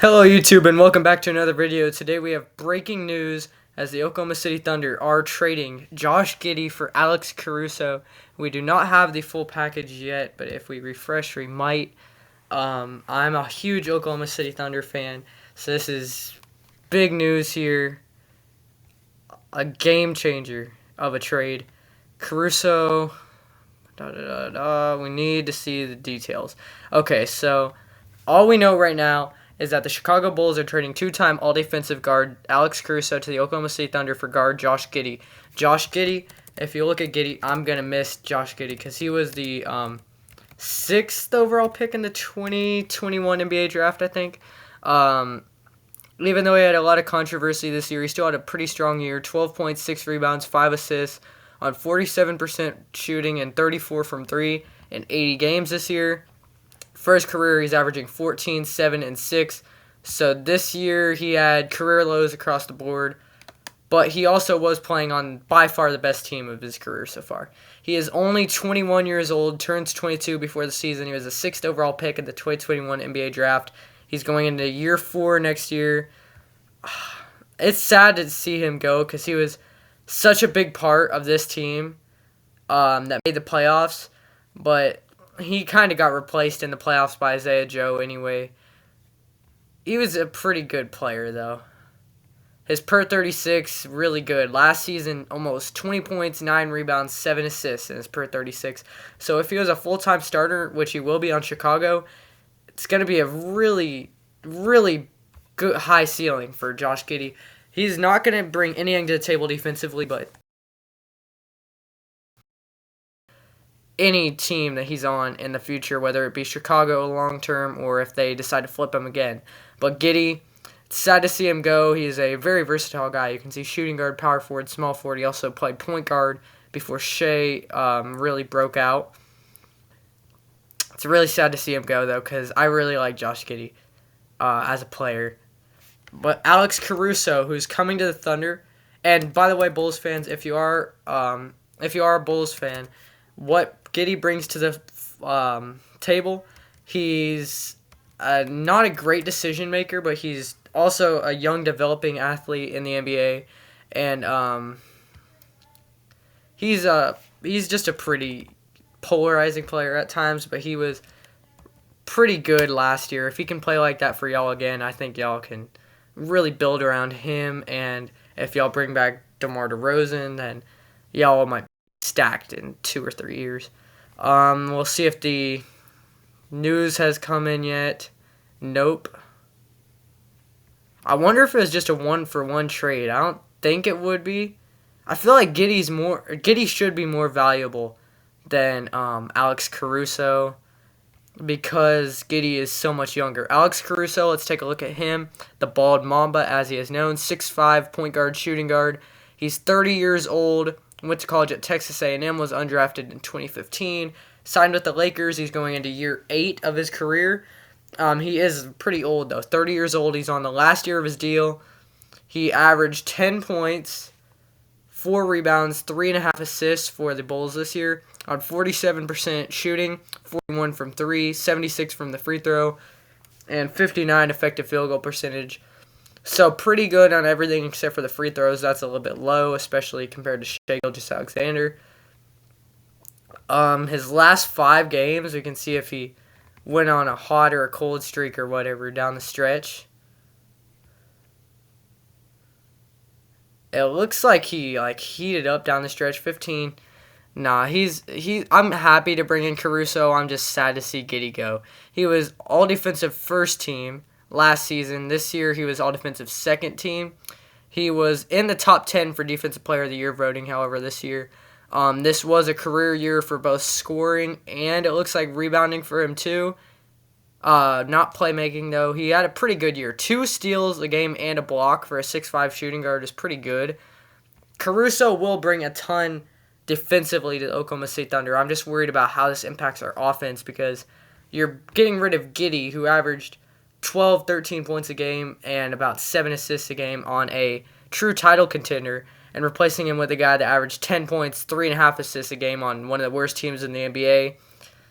Hello YouTube and welcome back to another video. Today we have breaking news as the Oklahoma City Thunder are trading Josh Giddey for Alex Caruso. We do not have the full package yet, but if we refresh we might. I'm a huge Oklahoma City Thunder fan, so this is big news here. A game changer of a trade. Caruso, we need to see the details. Okay, so all we know right now is that the Chicago Bulls are trading two-time all-defensive guard Alex Caruso to the Oklahoma City Thunder for guard Josh Giddey. Josh Giddey, if you look at Giddey, I'm going to miss Josh Giddey because he was the 6th overall pick in the 2021 NBA draft, I think. Even though he had a lot of controversy this year, he still had a pretty strong year. 12 points, 6 rebounds, 5 assists on 47% shooting and 34 from 3 in 80 games this year. For his career, he's averaging 14, 7, and 6. So this year, he had career lows across the board. But he also was playing on by far the best team of his career so far. He is only 21 years old, turns 22 before the season. He was a 6th overall pick in the 2021 NBA draft. He's going into year 4 next year. It's sad to see him go because he was such a big part of this team that made the playoffs. But he kind of got replaced in the playoffs by Isaiah Joe anyway. He was a pretty good player, though. His per 36, really good. Last season, almost 20 points, 9 rebounds, 7 assists in his per 36. So if he was a full-time starter, which he will be on Chicago, it's going to be a really, really good high ceiling for Josh Giddey. He's not going to bring anything to the table defensively, but any team that he's on in the future, whether it be Chicago long term or if they decide to flip him again. But Giddey, it's sad to see him go. He is a very versatile guy. You can see shooting guard, power forward, small forward. He also played point guard before Shea really broke out. It's really sad to see him go, though, because I really like Josh Giddey as a player. But Alex Caruso, who's coming to the Thunder, and by the way, Bulls fans, if you are a Bulls fan, what Giddey brings to the table, he's not a great decision maker, but he's also a young developing athlete in the NBA, and he's just a pretty polarizing player at times, but he was pretty good last year. If he can play like that for y'all again, I think y'all can really build around him, and if y'all bring back DeMar DeRozan, then y'all might be stacked in 2 or 3 years. We'll see if the news has come in yet. Nope. I wonder if it was just a 1-for-1 trade. I don't think it would be. I feel like Giddey should be more valuable than Alex Caruso because Giddey is so much younger. Alex Caruso, let's take a look at him. The Bald Mamba, as he is known. 6'5", point guard, shooting guard. He's 30 years old. Went to college at Texas A&M, was undrafted in 2015. Signed with the Lakers. He's going into year 8 of his career. He is pretty old, though. 30 years old. He's on the last year of his deal. He averaged 10 points, 4 rebounds, 3.5 assists for the Bulls this year on 47% shooting, 41 from 3, 76 from the free throw, and 59 effective field goal percentage. So pretty good on everything except for the free throws. That's a little bit low, especially compared to Shai Gilgeous-Alexander. His last 5 games, we can see if he went on a hot or a cold streak or whatever down the stretch. It looks like he heated up down the stretch. 15. Nah, I'm happy to bring in Caruso. I'm just sad to see Giddey go. He was all defensive first team last season. This year he was all defensive second team. He was in the top 10 for defensive player of the year voting, however, this year. This was a career year for both scoring and it looks like rebounding for him too. Not playmaking, though. He had a pretty good year. 2 steals a game and a block for a 6'5" shooting guard is pretty good. Caruso will bring a ton defensively to the Oklahoma City Thunder. I'm just worried about how this impacts our offense because you're getting rid of Giddey, who averaged 12, 13 points a game and about 7 assists a game on a true title contender, and replacing him with a guy that averaged 10 points, 3.5 assists a game on one of the worst teams in the NBA.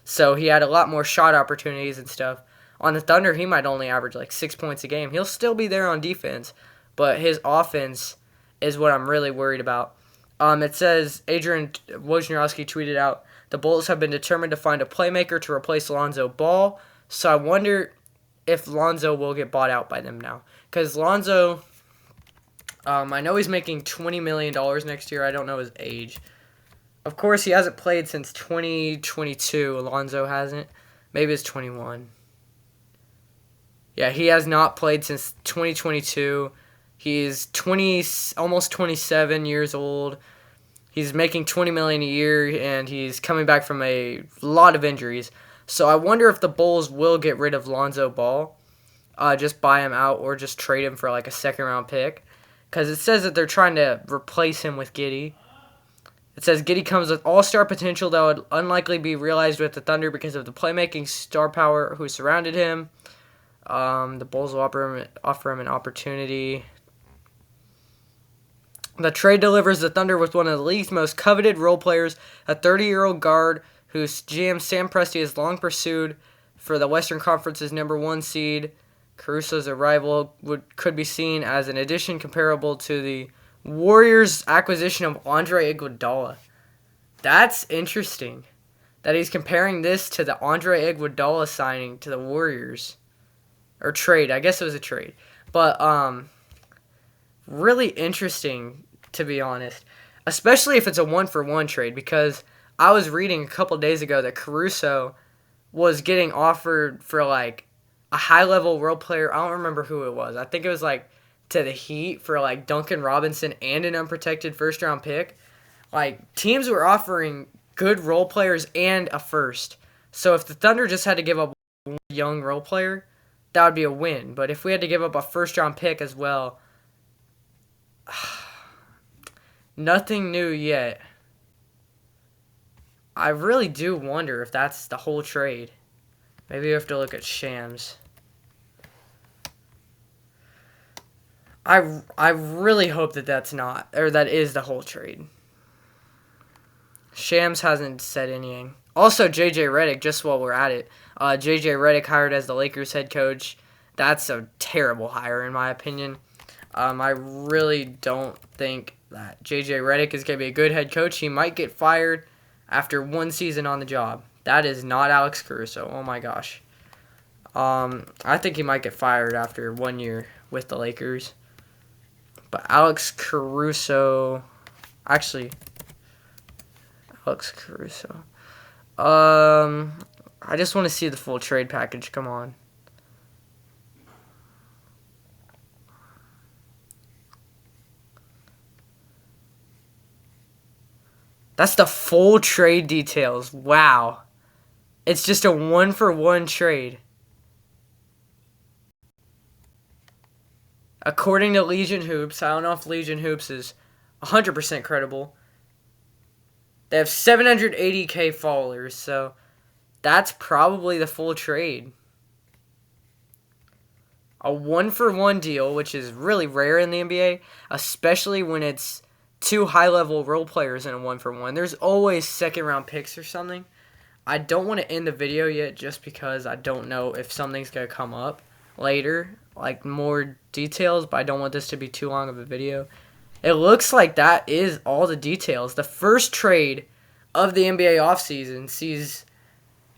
So he had a lot more shot opportunities and stuff. On the Thunder, he might only average like 6 points a game. He'll still be there on defense, but his offense is what I'm really worried about. It says Adrian Wojnarowski tweeted out, the Bulls have been determined to find a playmaker to replace Lonzo Ball. So I wonder if Lonzo will get bought out by them now. Because Lonzo, I know he's making $20 million next year. I don't know his age. Of course, he hasn't played since 2022. Lonzo hasn't. Maybe it's 21. Yeah, he has not played since 2022. He's almost 27 years old. He's making $20 million a year, and he's coming back from a lot of injuries. So I wonder if the Bulls will get rid of Lonzo Ball, just buy him out, or just trade him for like a second-round pick. Because it says that they're trying to replace him with Giddey. It says Giddey comes with all-star potential that would unlikely be realized with the Thunder because of the playmaking star power who surrounded him. The Bulls will offer him an opportunity. The trade delivers the Thunder with one of the league's most coveted role players, a 30-year-old guard whose GM Sam Presti has long pursued for the Western Conference's number 1 seed. Caruso's arrival could be seen as an addition comparable to the Warriors' acquisition of Andre Iguodala. That's interesting that he's comparing this to the Andre Iguodala signing to the Warriors. Or trade. I guess it was a trade. But, really interesting, to be honest. Especially if it's a 1-for-1 trade, because I was reading a couple days ago that Caruso was getting offered for, like, a high-level role player. I don't remember who it was. I think it was, like, to the Heat for, like, Duncan Robinson and an unprotected first-round pick. Like, teams were offering good role players and a first. So if the Thunder just had to give up one young role player, that would be a win. But if we had to give up a first-round pick as well, nothing new yet. I really do wonder if that's the whole trade. Maybe we have to look at Shams. I really hope that that's not, or that is the whole trade. Shams hasn't said anything. Also, J.J. Redick, just while we're at it, J.J. Redick hired as the Lakers head coach. That's a terrible hire, in my opinion. I really don't think that J.J. Redick is going to be a good head coach. He might get fired after 1 season on the job. That is not Alex Caruso. Oh, my gosh. I think he might get fired after 1 year with the Lakers. But Alex Caruso... Actually, Alex Caruso... I just want to see the full trade package. Come on. That's the full trade details. Wow. It's just a 1-for-1 trade. According to Legion Hoops, I don't know if Legion Hoops is 100% credible. They have 780K followers, so that's probably the full trade. A 1-for-1 deal, which is really rare in the NBA, especially when it's 2 high-level role players in a 1-for-1. There's always second-round picks or something. I don't want to end the video yet just because I don't know if something's going to come up later, like more details, but I don't want this to be too long of a video. It looks like that is all the details. The first trade of the NBA offseason sees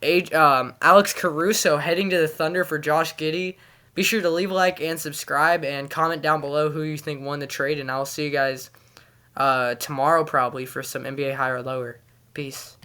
Alex Caruso heading to the Thunder for Josh Giddey. Be sure to leave a like and subscribe and comment down below who you think won the trade, and I'll see you guys tomorrow probably for some NBA higher or lower. Peace.